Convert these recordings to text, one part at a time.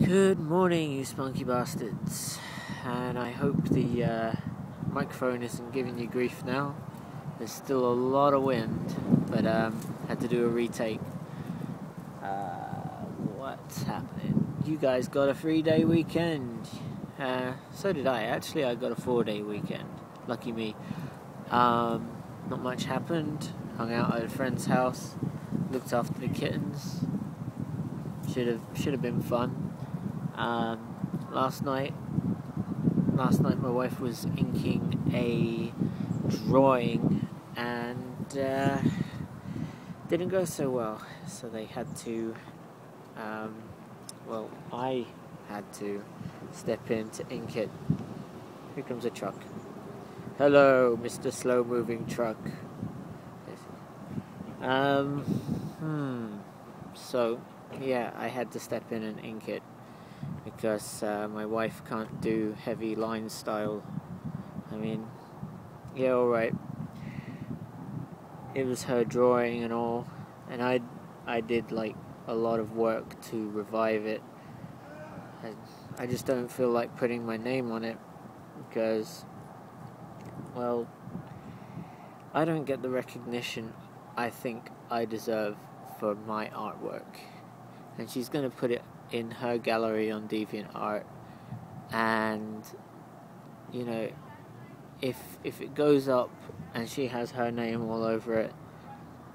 Good morning, you spunky bastards, and I hope the microphone isn't giving you grief now. There's still a lot of wind, but had to do a retake. What's happening? You guys got a 3-day weekend. So did I. Actually, I got a 4-day weekend. Lucky me. Not much happened. Hung out at a friend's house. Looked after the kittens. Should have been fun. Last night my wife was inking a drawing and didn't go so well, so they had to I had to step in to ink it. Here comes a truck. Hello, Mr. Slow Moving Truck. So yeah, I had to step in and ink it because my wife can't do heavy line style. I mean, yeah, alright. It was her drawing and all, and I did like a lot of work to revive it. I just don't feel like putting my name on it because, well, I don't get the recognition I think I deserve for my artwork. And she's going to put it in her gallery on DeviantArt, and you know, if it goes up and she has her name all over it,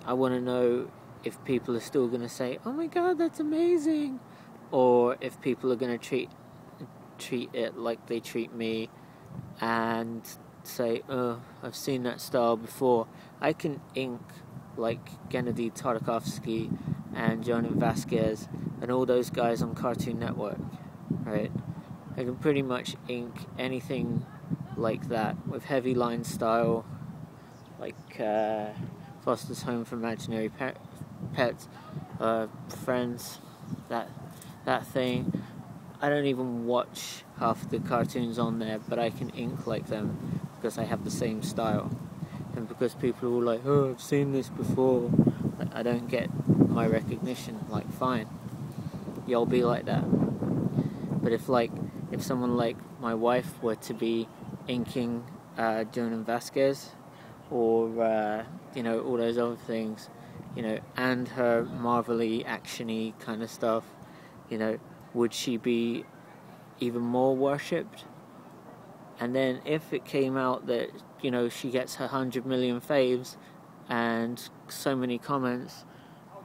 I want to know if people are still going to say, "Oh my God, that's amazing," or if people are going to treat it like they treat me and say, "Oh, I've seen that style before." I can ink like Gennady Tartakovsky and Jhonen Vasquez and all those guys on Cartoon Network, right? I can pretty much ink anything like that with heavy line style, like Foster's Home for Imaginary Pets, Friends, that thing. I don't even watch half the cartoons on there, but I can ink like them because I have the same style. And because people are all like, "Oh, I've seen this before," like, I don't get my recognition. Like, fine, y'all be like that. But if someone like my wife were to be inking Jhonen Vasquez or all those other things, and her Marvel-y, action-y kind of stuff, would she be even more worshipped? And then if it came out that, she gets her 100 million faves and so many comments,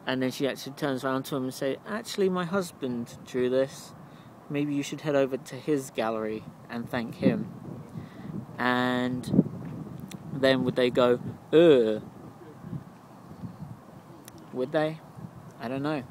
and then she actually turns around to him and say, "Actually, my husband drew this. Maybe you should head over to his gallery and thank him." And then would they go, "Ugh"? Would they? I don't know.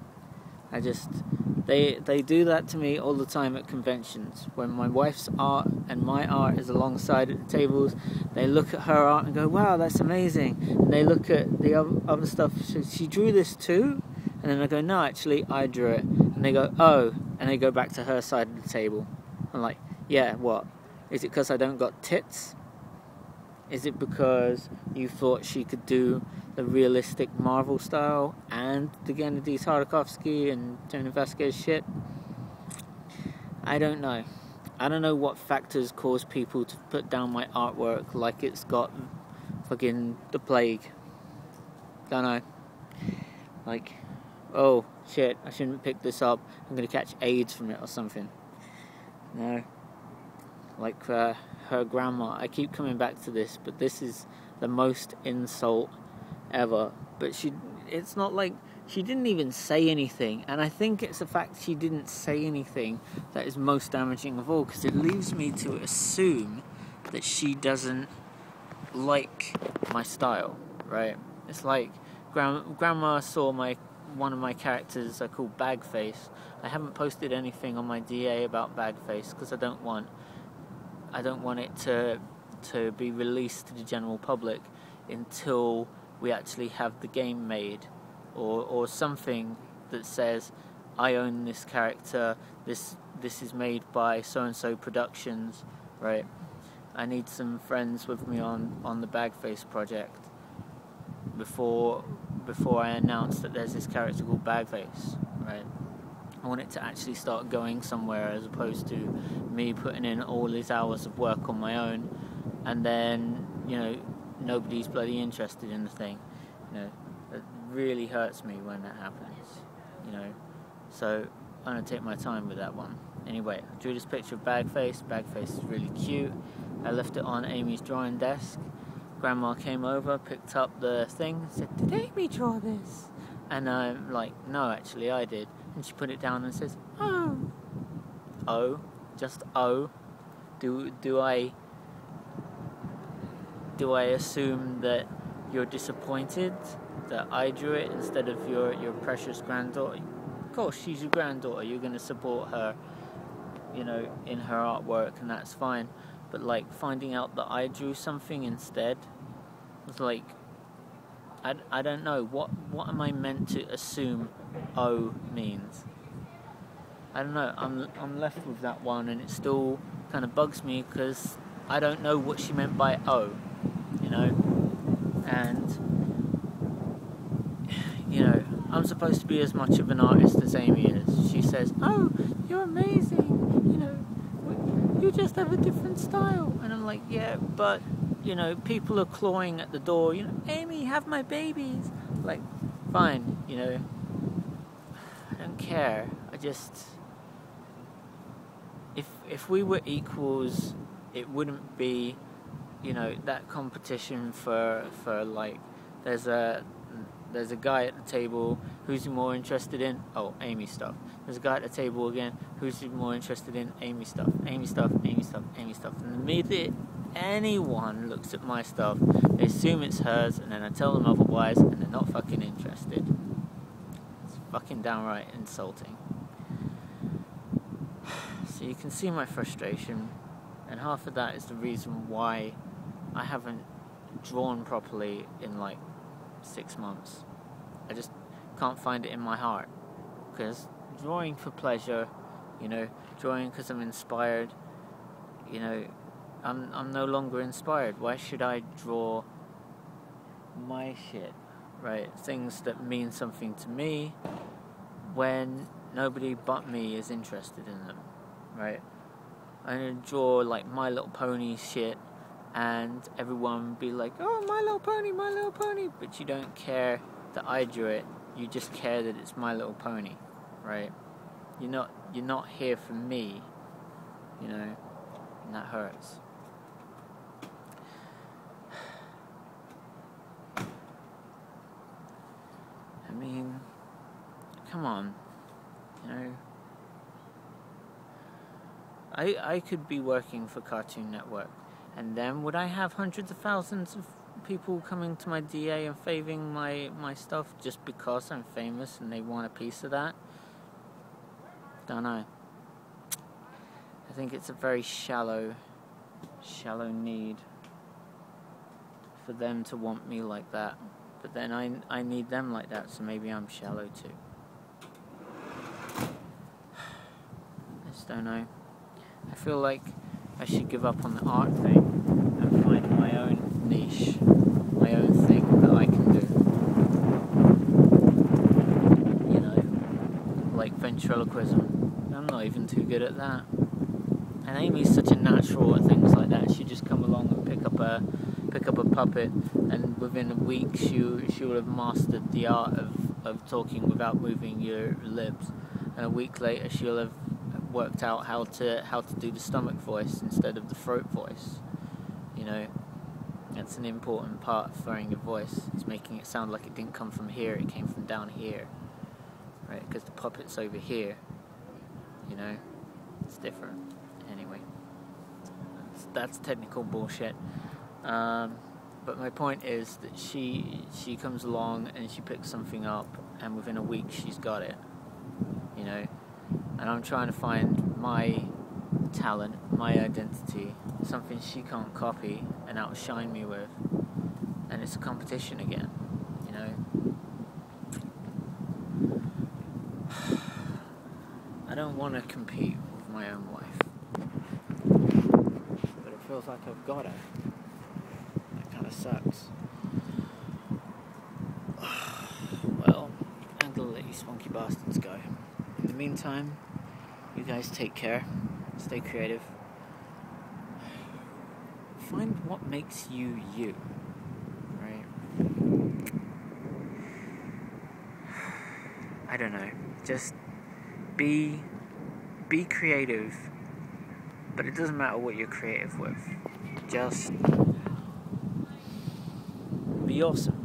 They do that to me all the time at conventions. When my wife's art and my art is alongside at the tables, they look at her art and go, "Wow, that's amazing." And they look at the other stuff. She drew this too? And then I go, "No, actually, I drew it." And they go, "Oh," and they go back to her side of the table. I'm like, "Yeah, what? Is it because I don't got tits? Is it because you thought she could do the realistic Marvel style and the Gennady Tartakovsky and Jhonen Vasquez shit?" I don't know. I don't know what factors cause people to put down my artwork like it's got fucking the plague. Don't know. Like, "Oh shit, I shouldn't pick this up. I'm gonna catch AIDS from it or something." No. Like her grandma. I keep coming back to this, but this is the most insult ever. But it's not like she didn't even say anything, and I think it's the fact she didn't say anything that is most damaging of all, because it leaves me to assume that she doesn't like my style, right? It's like grandma saw one of my characters I call Bagface. I haven't posted anything on my DA about Bagface because I don't want it to be released to the general public until we actually have the game made, or something that says, "I own this character, this is made by so-and-so Productions," right? I need some friends with me on the Bagface project before I announce that there's this character called Bagface, right? I want it to actually start going somewhere, as opposed to me putting in all these hours of work on my own, and then, you know, nobody's bloody interested in the thing. You know, it really hurts me when that happens, you know. So I'm going to take my time with that one. Anyway, I drew this picture of Bagface. Bagface is really cute. I left it on Amy's drawing desk. Grandma came over, picked up the thing, and said, "Did Amy draw this?" And I'm like, "No, actually I did." And she put it down and says, "Oh." Oh? Just oh? Do I assume that you're disappointed that I drew it instead of your precious granddaughter? Of course, she's your granddaughter. You're going to support her, you know, in her artwork, and that's fine. But, like, finding out that I drew something instead was like, I don't know. What am I meant to assume O means? I don't know. I'm left with that one, and it still kind of bugs me because I don't know what she meant by O, you know? And, you know, I'm supposed to be as much of an artist as Amy is. She says, "Oh, you're amazing, you know, you just have a different style." And I'm like, yeah, but, you know, people are clawing at the door, you know, "Amy, have my babies." Like, fine, you know, I don't care. I just, if we were equals, it wouldn't be, you know, that competition for like, there's a guy at the table who's more interested in, oh, Amy stuff. There's a guy at the table again who's more interested in Amy stuff, Amy stuff, Amy stuff, Amy stuff. And the minute anyone looks at my stuff, they assume it's hers, and then I tell them otherwise, and they're not fucking interested. It's fucking downright insulting. So you can see my frustration, and half of that is the reason why I haven't drawn properly in like 6 months. I just can't find it in my heart, because drawing for pleasure, you know, drawing because I'm inspired, you know, I'm no longer inspired. Why should I draw my shit, right? Things that mean something to me, when nobody but me is interested in them, right? I'm gonna draw like My Little Pony shit, and everyone be like, "Oh, My Little Pony, My Little Pony," but you don't care that I drew it. You just care that it's My Little Pony, right? You're not here for me, you know, and that hurts. I mean, come on, you know. I could be working for Cartoon Network, and then would I have hundreds of thousands of people coming to my DA and faving my stuff just because I'm famous and they want a piece of that? Don't know. I think it's a very shallow need for them to want me like that. But then I need them like that, so maybe I'm shallow too. I just don't know. I feel like I should give up on the art thing and find my own niche, my own thing that I can do. You know, like ventriloquism. I'm not even too good at that. And Amy's such a natural at things like that. She'd just come along and pick up a puppet, and within a week she will have mastered the art of talking without moving your lips. And a week later she'll have worked out how to do the stomach voice instead of the throat voice. You know, that's an important part of throwing your voice. It's making it sound like it didn't come from here, it came from down here, right? Because the puppet's over here. You know, it's different. Anyway, that's technical bullshit. But my point is that she comes along and she picks something up, and within a week she's got it. You know. And I'm trying to find my talent, my identity, something she can't copy and outshine me with. And it's a competition again, you know. I don't want to compete with my own wife, but it feels like I've got it. That kind of sucks. Well, I'm gonna let you spunky bastards go. the meantime, you guys take care. Stay creative. Find what makes you you. Right? I don't know. Just be creative. But it doesn't matter what you're creative with. Just be awesome.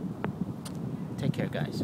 Take care, guys.